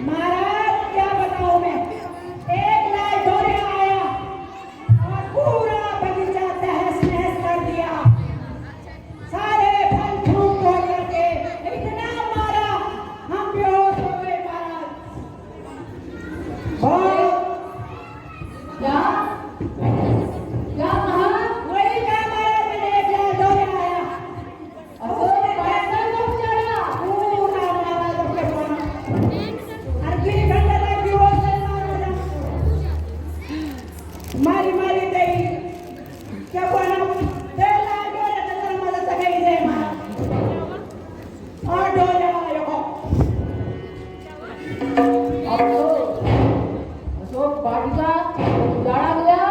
महाराज क्या बताऊं मैं, एक लाख ढोरे आया और पूरा बगीचा तहस नहस कर दिया। सारे फल फ्रूट तोड़ करके इतना मारा, हम बेहोश हो गए महाराज। क्या क्या कहा? वही कहा महाराज, मैंने एक लाख ढोरे आया अशोक पैसा लुट चढ़ा। पूरा मारा सबके पाना। हर गिरी घंटा तक बेहोश है मारा। मारी मारी गई क्या बोला, तेल लाख ढोरे तक मदद गई दे मारा और ढोरे आयो अशोक वाटिका उजाड़ा गया।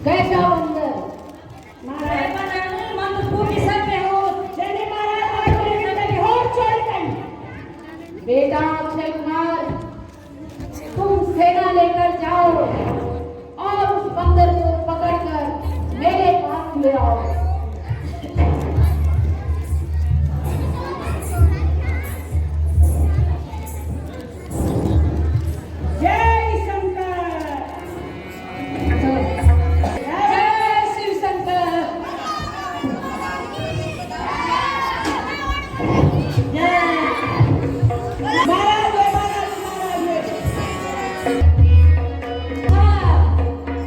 कैसा बंदर? महाराज मंद भूमि सर पे हो जने महाराज लाख ढोरे तक होड़ छोड़ गई। बेटा अक्षय कुमार, तुम सेना लेकर जाओ और उस बंदर को पकड़कर मेरे पास ले आओ। जय शंकर, जय शिव शंकर। महाराज वे महाराज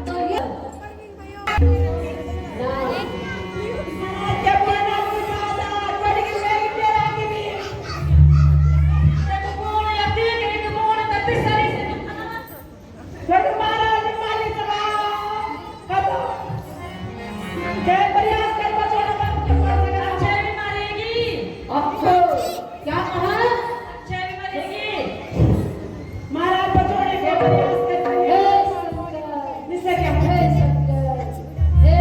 तो ये महाराज क्या बोला दादा पड़ गई मेरी तेरा की भी छोटे महाराज माली चलाओ कदो जय प्रयास कर बचाना बंद कर सका जय भी मारेगी अक्षय क्या कहा? जय भी मारेगी महाराज बचाने के प्रयास कर हे रहे शंकर, निश्चय क्या हे शंकर, हे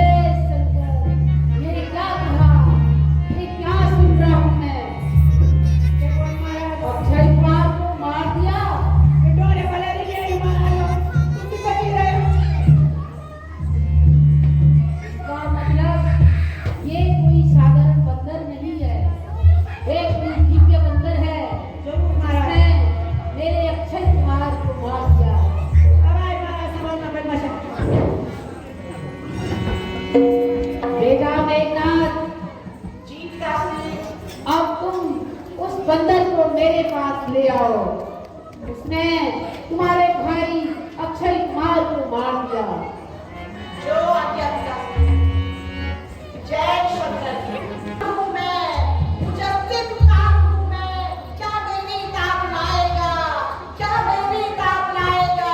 शंकर, ये क्या कहा? ये क्या सुन रहा हूँ मैं? महाराज अक्षय कुमार को मार दिया। डोरे वाले नहीं महाराज तुम बची रहे इसका मतलब ये कोई साधारण बंदर नहीं है, ये कोई दिव्य बंदर है जरूर महाराज जिसने मेरे अक्षय कुमार को मार दिया। अरे महाराज समझना बदमाश बेटा मेघनाथ, जी पिताश्री अब तुम उस बंदर को मेरे पास ले आओ। उसने तुम्हारे भाई अक्षय कुमार को मार दिया। जो आज्ञा पिताश्री। जय शंकर हूँ मैं, मुझसे पुकार हूँ मैं, क्या मेरी ताप लाएगा, क्या मेरी ताप लाएगा,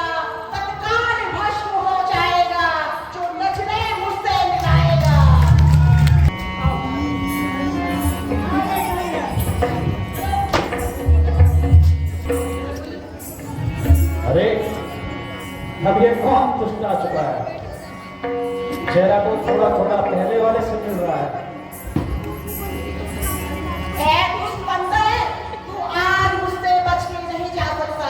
तत्काल भस्म हो जाएगा, जो नजरे मुझसे मिलाएगा। अरे अब ये कौन दुष्ट आ चुका है? चेहरा तो थोड़ा थोड़ा पहले वाले से मिल रहा है। ऐ दुष्ट बंदर, तू आज मुझसे बच के नहीं जा सकता।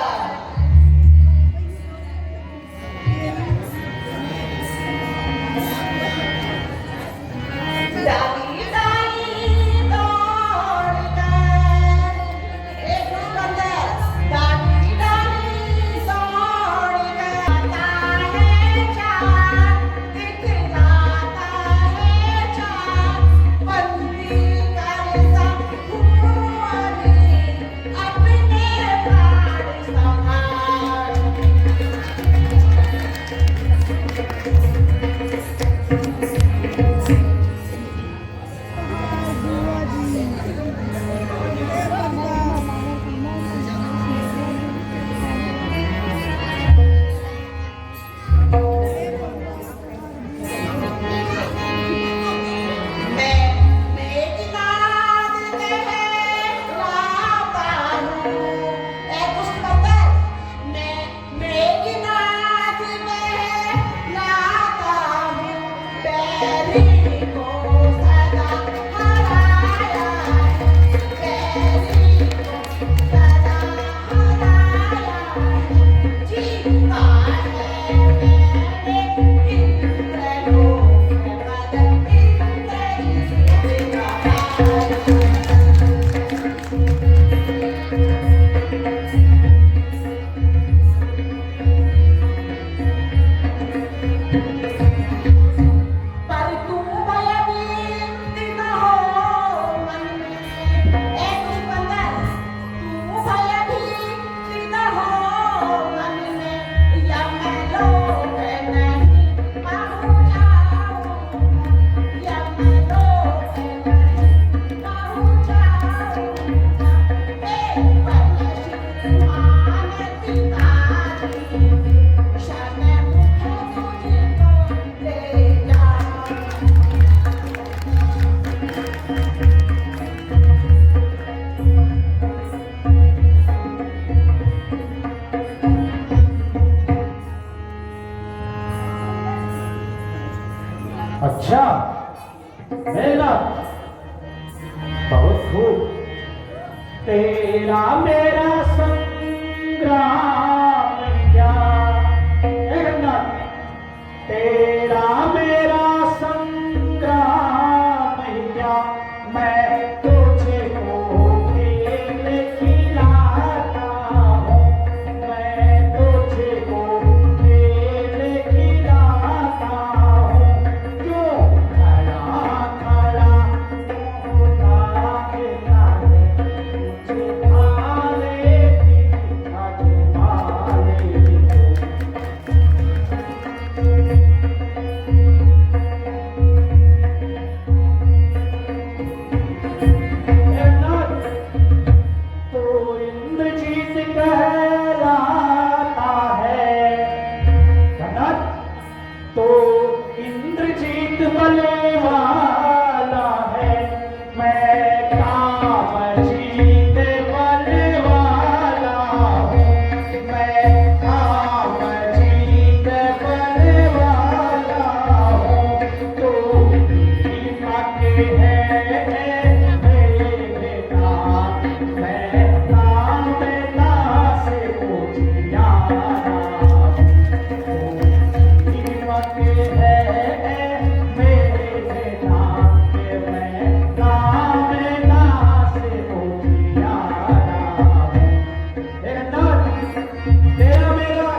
डाली डाली दौड़कर, हे दुष्ट बंदर, डाली डाली दौड़कर आता है चाँद, दिखलाता है चाँद। तेरा मेरा संग्राम क्या, तेरा मेरा संग्राम क्या, मैं तुझे को खेल खिलाता हूँ, मैं तुझे को खेल खिलाता हूँ, जो खड़ा खड़ा होता रहता है, तुझे भाले तो इंद्रजीत कहलाता है कनक, तो इंद्रजीत बले वाला है, मैं काम जीत बले वाला हूँ, मैं काम जीत बले वाला हूँ, तो भीमा के है मेरे बेटा, मैं ताबेदा से पूछियारा हूँ, भीमा के है मेरे बेटा, के मैं ताबेदा से पूछियारा हूँ। तेरा मेरा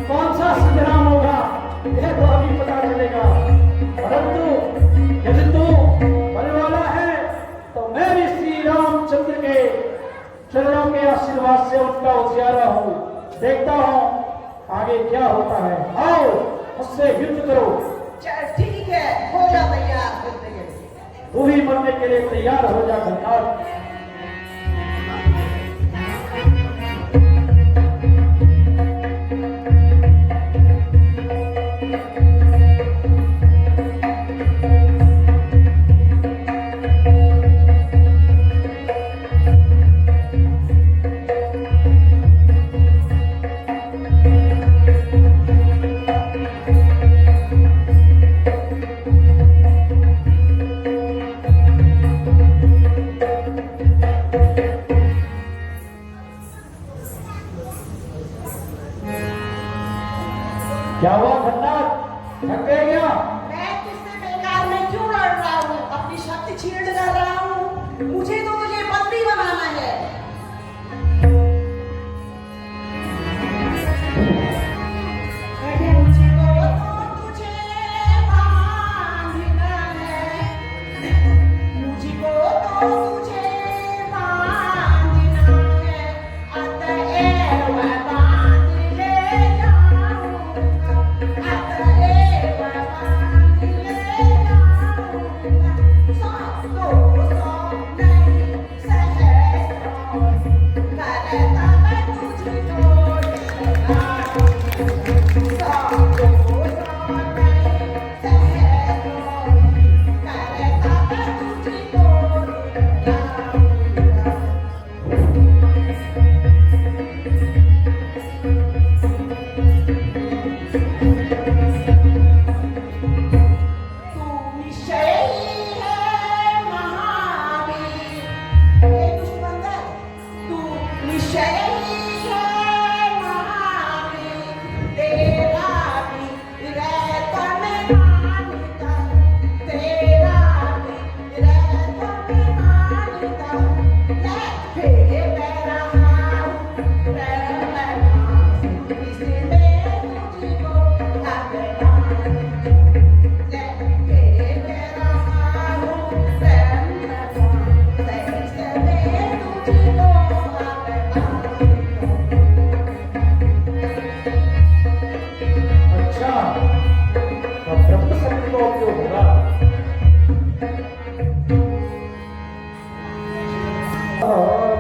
कौन सा संग्राम होगा यह तो अभी पता चलेगा, परंतु यदि तू बलने वाला है तो मैं भी श्री रामचंद्र के चरणों के आशीर्वाद से उनका उजियारा हूँ, देखता हूँ आगे क्या होता है। आओ मुझसे युद्ध करो। चल ठीक है, हो जा तैयार युद्ध के लिए। तू भी मरने के लिए तैयार हो जा घनघोर। क्या हुआ खन्नाथ, थक गए क्या? मैं तुझसे बेकार में क्यों लड़ रहा हूँ, अपनी शक्ति छीन कर रहा हूँ, मुझे तो तुझे बंदी बनाना है। मुझको तो तुझे बांधना है, मुझको तो तुझे बांधना है, अतएव बांध ले जाऊंगा, अतएव बांध ले जाऊंगा, सौ नहीं सहज करता मैं तुझको डराऊंगा, अच्छा, अब ब्रह्म शक्ति का उपयोग होगा।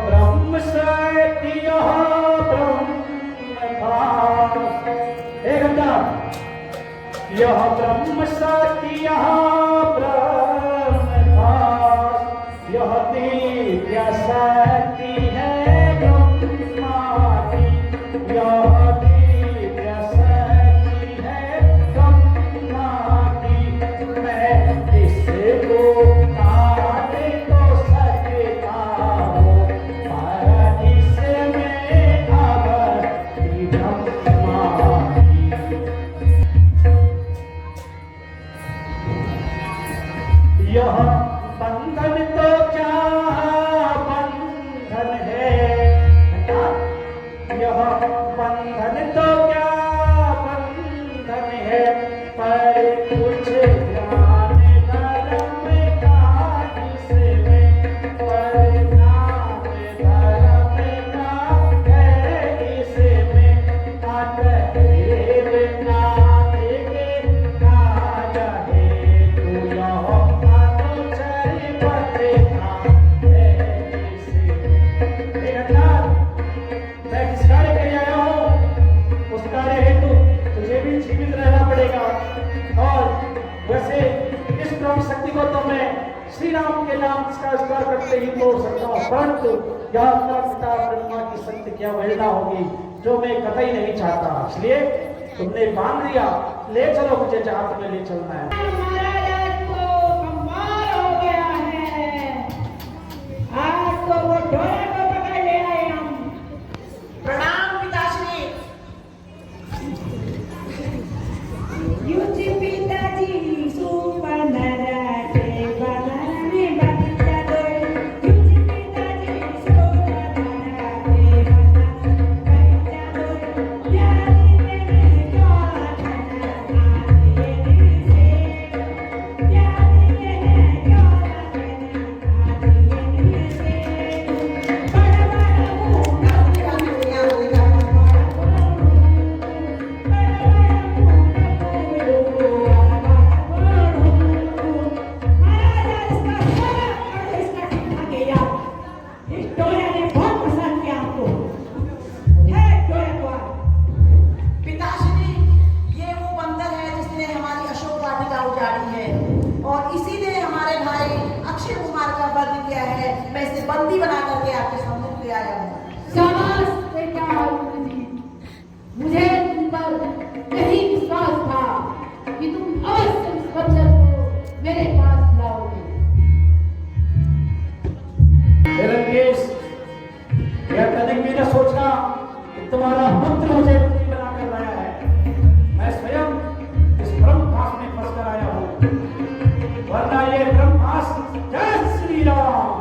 ब्रह्म शक्ति यह ब्रह्मभास, एक घंटा, यह ब्रह्म शक्ति यह ब्रह्मभास, यह दिव्य शक्ति है ब्रह्मा की, यह दिव्य शक्ति है ब्रह्मा की, मैं इसको पाने तो सकता हूँ, नहीं तोड़ सकता, परंतु यह अपना पिता ब्रह्मा की शक्ति की अवहेलना होगी, जो मैं कतई नहीं चाहता। इसलिए तुमने बांध लिया, ले चलो, मुझे जहां तुम्हें ले चलना है। महाराज को कमाल हो गया है, आज तो वो ढोले को पकड़ ले आए हम। प्रणाम पिताश्री। युजी पिताजी सुपर नराटे बनाने बच्चा दो, युजी पिताजी सुपर नराटे बनाने बच्चा दो, यारी मेरे जोड़ा खाना आते से, यारी मेरे जोड़ा खाना आते से, बड़ा बड़ा मुंडा दुनिया होगा। पिताश्री, ये वो बंदर है जिसने हमारी अशोक वाटिका उजाड़ी है और इसी ने हमारे भाई अक्षय कुमार का वध किया है। मैं इसे बंदी बना करके आपके सामने ले आया हूँ। मुझे तुम पर यही विश्वास था कि तुम अवश्य इस बंदर को मेरे पास लाओगे। लंकेश, यह तनिक भी न सोचना कि तुम्हारा पुत्र मुझे बंदी बनाकर लाया है। मैं स्वयं इस ब्रह्मास्त्र में फंस कर आया हूँ, वरना ये ब्रह्मास्त्र। जय श्री राम।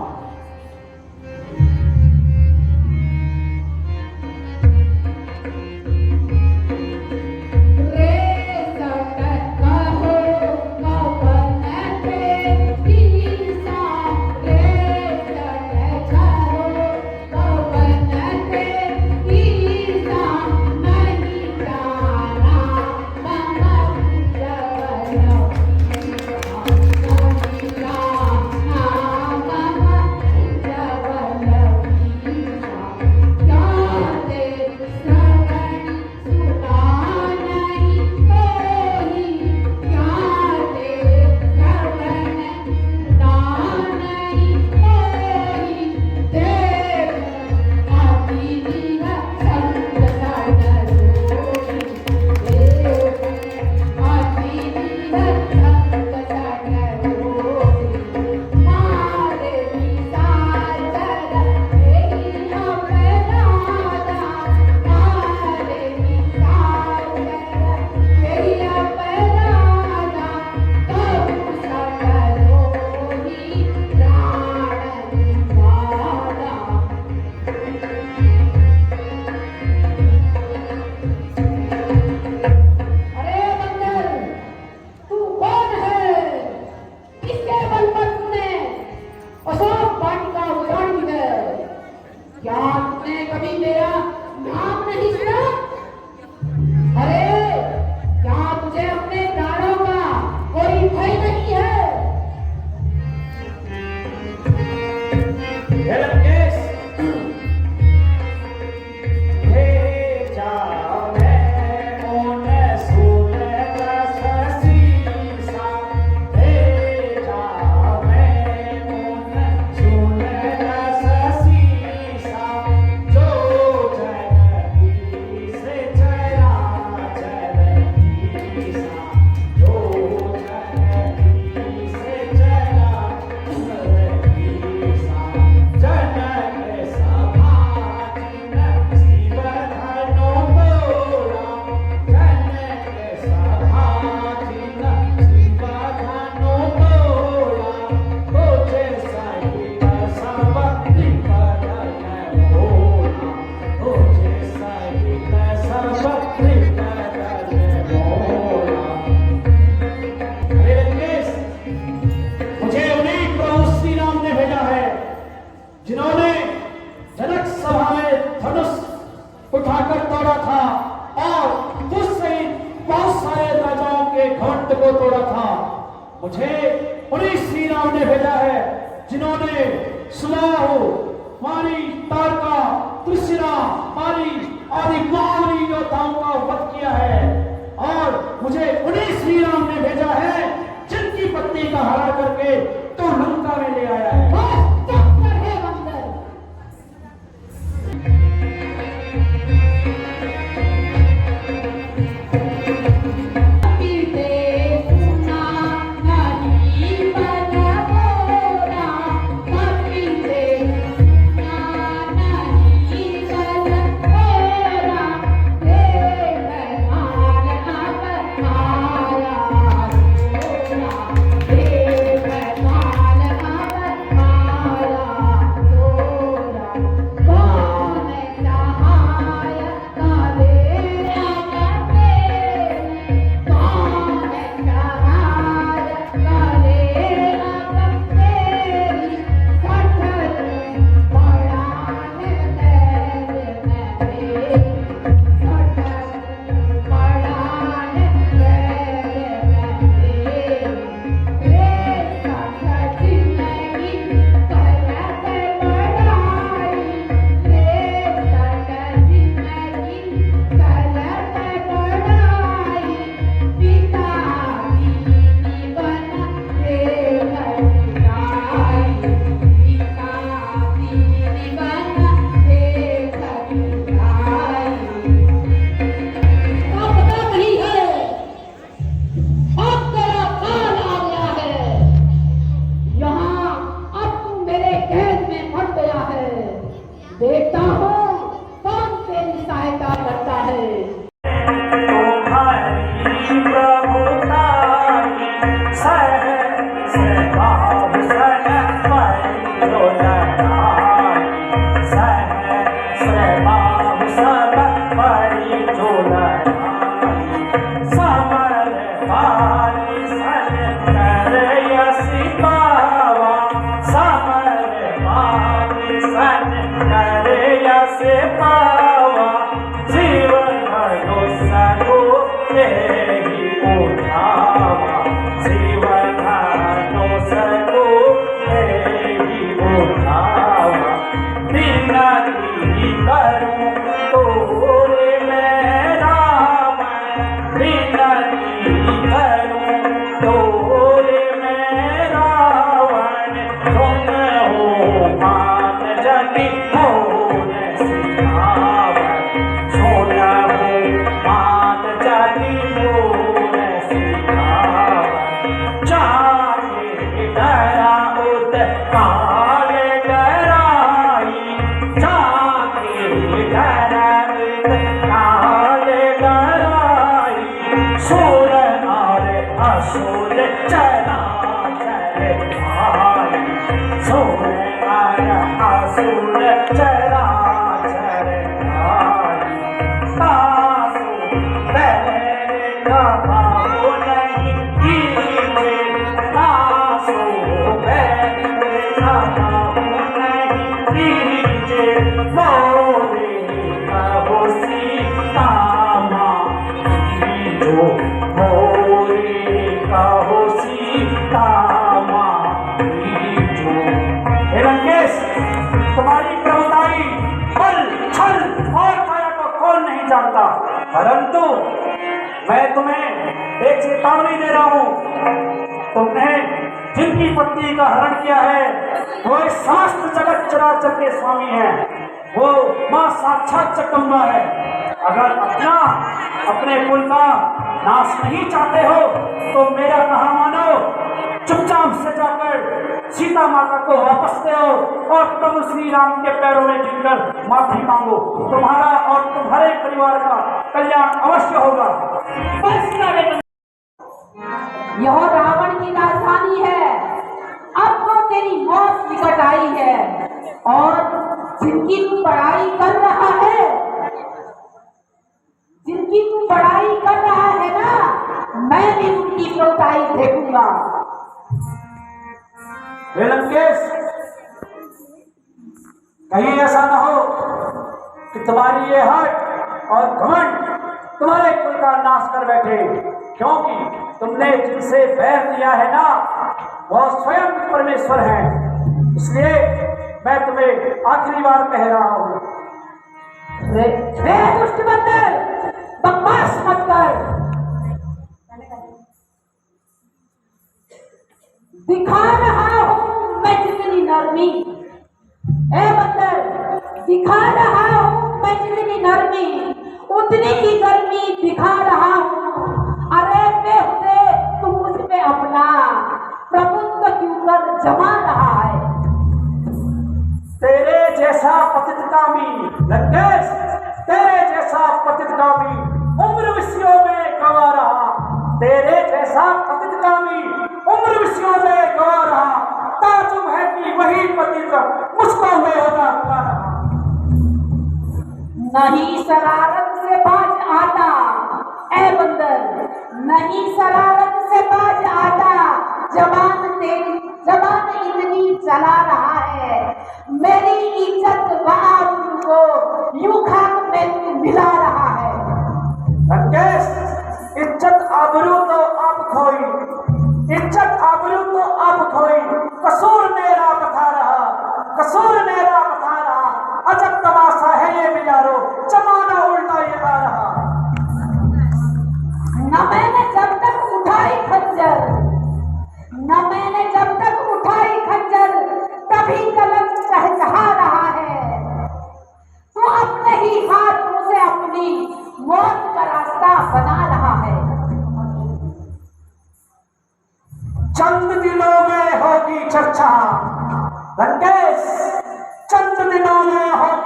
उठाकर तोड़ा था और उस सहित बहुत सारे राजाओं के घमंड को तोड़ा था। मुझे उन्हीं श्री राम ने भेजा है जिन्होंने सुलाहु, मारी, तारका, त्रिशिरा, मारी आदि महान योद्धाओं का वध किया है और मुझे उन्हीं श्री राम ने भेजा है जिनकी पत्नी का हरा करके तो लंका में ले आया है। कैद में फंस गया है। देखता हूँ कौन तेरी सहायता करता है। तुम्हारी प्रभुताई सहज भाव सन मरो लड़ाई, सहज भाव सन मरी जो लड़ाई, समर भारी सन कर यसी पावा, समर भारी सन कर यसी पावा, जीवन सगो तेरी उठावा, जीवन सगो तेरी उठावा, विनती करूं तोरे मैं राम, विनती करूं तोरे मैं रावण, तुम हो मान जगी हो सियावन, सोना हो मान जगी हो सियावन, जाके डरा उत काल डराई, जाके डरा उत काल डराई, सुर और असुर चला चले भाई, सुर और असुर चला चले भाई, सासु बहरे का भाव नहीं कीजे, सासु बहरे का भाव नहीं कीजे, मोरे कहो सीता माँ कीजो, मोरे कहो सीता माँ कीजो। हे लंकेश, तुम्हारी प्रभुताई बल छल और काया को कौन नहीं जानता, परंतु मैं तुम्हें एक चेतावनी दे रहा हूं। तुमने जिनकी पत्नी का हरण किया है वो इस समस्त जगत चराचर के स्वामी है, वो मां साक्षात जगदम्बा है। अगर अपने कुल का नाश नहीं चाहते हो तो मेरा कहा मानो, चुपचाप से जाकर सीता माता को वापस ले आओ और प्रभु श्री राम के पैरों में गिरकर माफी मांगो, तुम्हारा और तुम्हारे परिवार का कल्याण अवश्य होगा। यह रावण की राजधानी है, अब तो तेरी मौत निकट आई है, और जिनकी तू पढ़ाई कर रहा है, जिनकी तू पढ़ाई कर रहा है ना, मैं भी उनकी प्रभुताई देखूंगा। हे लंकेश, कहीं ऐसा न हो कि तुम्हारी ये हट और घमंड तुम्हारे कुल का नाश कर बैठे, क्योंकि तुमने जिनसे बैर लिया है ना वह स्वयं परमेश्वर हैं। इसलिए मैं तुम्हें आखिरी बार कह रहा हूं, दुष्ट बंदर, बकवास मत कर। दिखा रहा हूं मैं जितनी नरमी, ए बंदर, दिखा रहा हूं मैं जितनी नरमी, उतनी ही गर्मी दिखा रहा हूं। अरे बेहुदे, तू मुझ पे अपना प्रभुत्व क्यों कर जमा रहा है? तेरे जैसा पतितकामी लंकेश, तेरे जैसा पतितकामी उम्र विषयों में गवा रहा, तेरे जैसा पतितकामी उम्र विषयों में गवा रहा, ताजुब है कि वही पतित मुझको में होता हुआ रहा। नहीं शरारत से बाज आता, ए बंदर, नहीं शरारत से बाज आता, जबान इतनी चला रहा है, मेरी इज्जत वहां को यूं खाक में मिला रहा है। लंकेश, इज्जत आबरू तो आप खोई, इज्जत आबरू तो आप खोई, कसूर मेरा बता रहा, कसूर मेरा बता रहा, अजब तमाशा है ये बिचारो, जमाना उल्टा ये आ रहा। न मैंने जब तक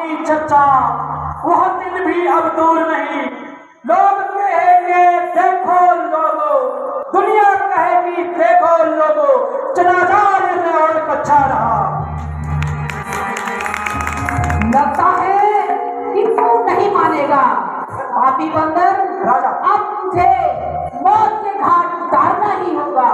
की चर्चा, वह दिन भी अब दूर नहीं। लोग कहेंगे देखो लोगो, दुनिया कहेगी देखो लोगो, चला जा रे और कच्चा रहा। लगता है कि तू नहीं मानेगा पापी बंदर। राजा अब तुझे मौत के घाट उतारना ही होगा।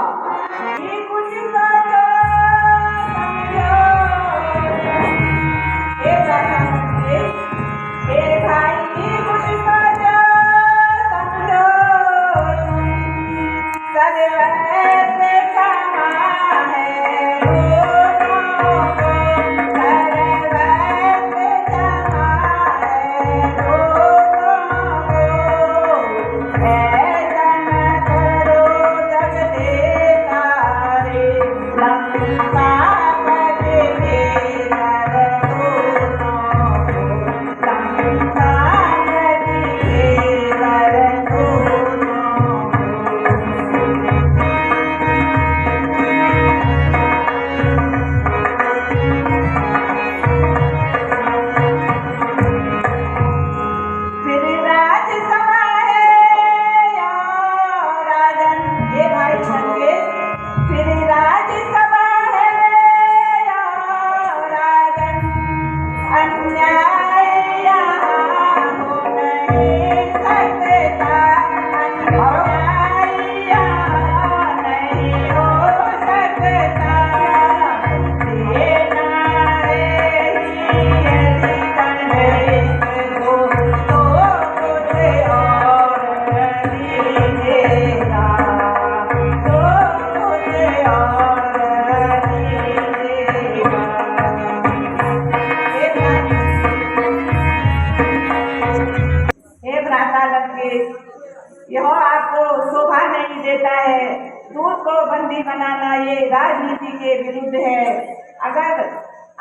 यह आपको शोभा नहीं देता है। दूध को बंदी बनाना ये राजनीति के विरुद्ध है। अगर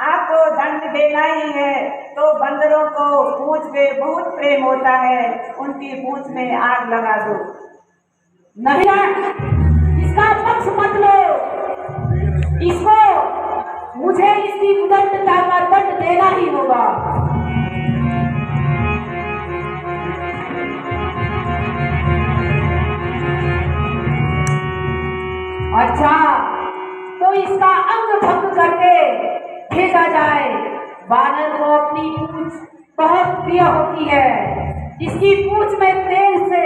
आपको दंड देना ही है तो बंदरों को पूंछ पे बहुत प्रेम होता है, उनकी पूंछ में आग लगा दो। नहीं, इसका पक्ष मत लो। इसको मुझे इसकी उदंडता का दंड देना ही होगा। अच्छा, तो इसका अंग भंग करके भेजा जाए। बानर को अपनी पूंछ बहुत प्रिय होती है। इसकी पूंछ में तेल से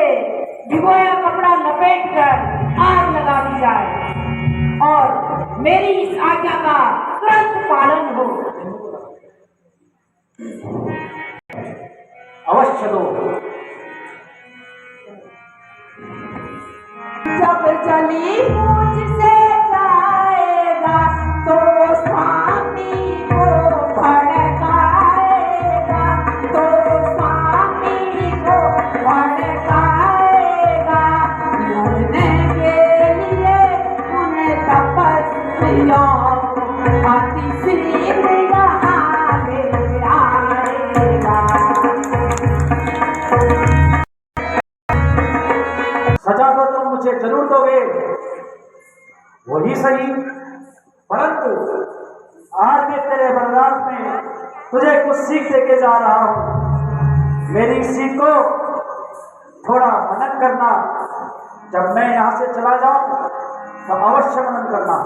भिगोया कपड़ा लपेटकर आग लगा दी जाए और मेरी इस आज्ञा का तुरंत पालन हो। अवश्य दो। जब चली पूंछ से जाएगा तो स्वामी को भड़काएगा, तो स्वामी को भड़काएगा। लड़ने के लिए उन तपस्वियों अति शीघ्र यहाँ ले आएगा। सजा तो तुम मुझे जरूर दोगे, वही सही, परंतु आज मैं तेरे वनवास में तुझे कुछ सीख दे के जा रहा हूं। मेरी सीख को थोड़ा मनन करना। जब मैं यहाँ से चला जाऊं तो अवश्य मनन करना।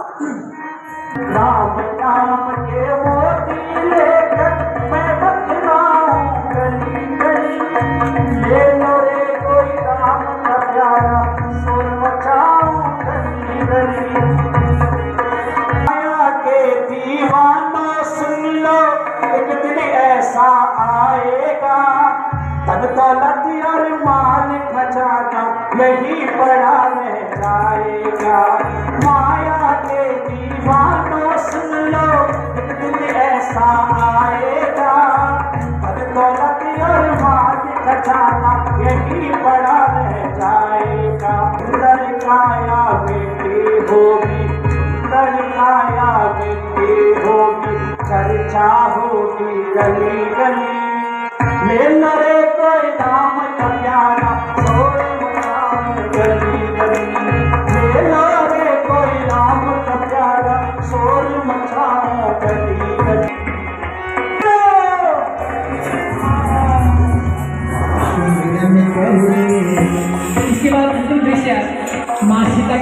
राम नाम के मोती लेकर मैं बतलाऊं गली गली, ले लो रे कोई राम का प्यारा, सुर मचाऊं गली गली। माया के दीवानों सुन लो, एक दिन ऐसा आएगा, धन दौलत और माल खजाना यही पड़ा रह जाएगा। माया के दीवानों सुन लो, एक दिन ऐसा आएगा, धन दौलत और माल खजाना यही पड़ा रह जाएगा। सुंदर काया बेटी होगी, सुंदर काया बेटी होगी, चर्चा होगी गली गली। ले लो रे कोई राम का प्यारा, शोर मचाओ गली गली। ले लो रे कोई राम का प्यारा, शोर मचाओ गली गली।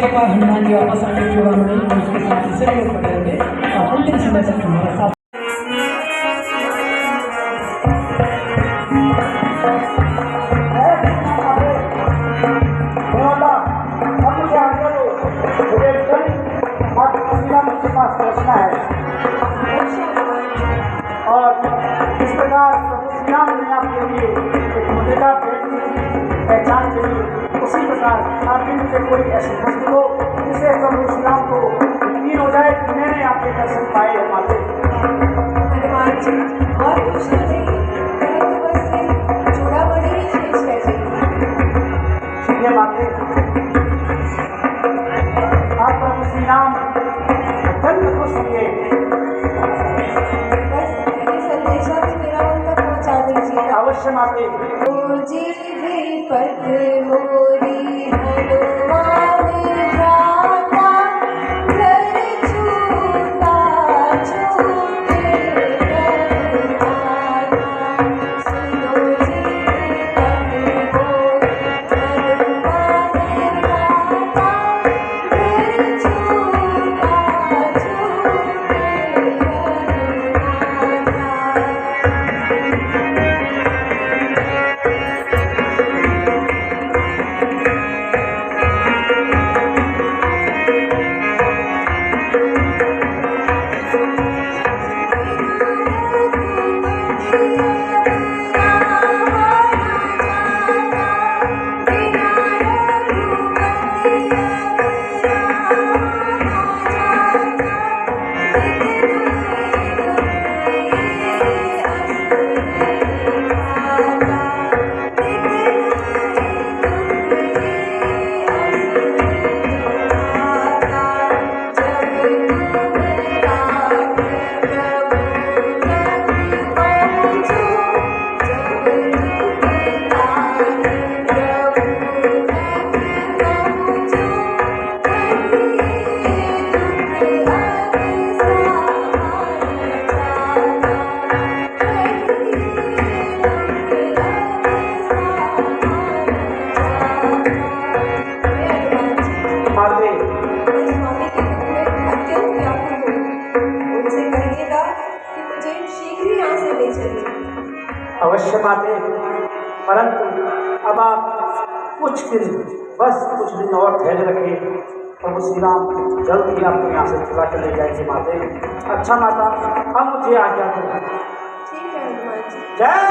के बाद हनुमान जी वापस आके चूड़ामणि और उसके साथ दूसरे लोग पकड़ेंगे और अंतिम समय तक तुम्हारा साथ पहुंचना है और इस प्रकार प्रभु श्री राम ने आपके लिए एक मुद्रिका पहचान के लिए उसी प्रकार आपके लिए कोई ऐसी वस्तु हो जिसे प्रभु श्री राम को यकीन हो जाए कि मैंने आपके दर्शन पाए हैं माते। हनुमान जी और कुछ नहीं, परंतु बस ये चूड़ामणि ही शेष रह जाएगी। ठीक है माते, आप प्रभु श्री राम अत्यंत खुश होंगे। बस ये संदेशा भी मेरा मन तक पहुंचा दीजिए। अवश्य माते। जी भी पद मोरी हनुमान भ्राता, घर छूटा छूटे रघुनाथा। सुनो जी पद मोरी हनुमान भ्राता, घर छूटा छूटे रघुनाथा। अवश्य माते, परंतु अब आप कुछ दिन, बस कुछ दिन और धैर्य रखें। प्रभु श्री राम जल्द ही आपको यहाँ से चला चले जाएंगे माते। अच्छा माता, अब मुझे आज्ञा करें। ठीक है हनुमान जी। जय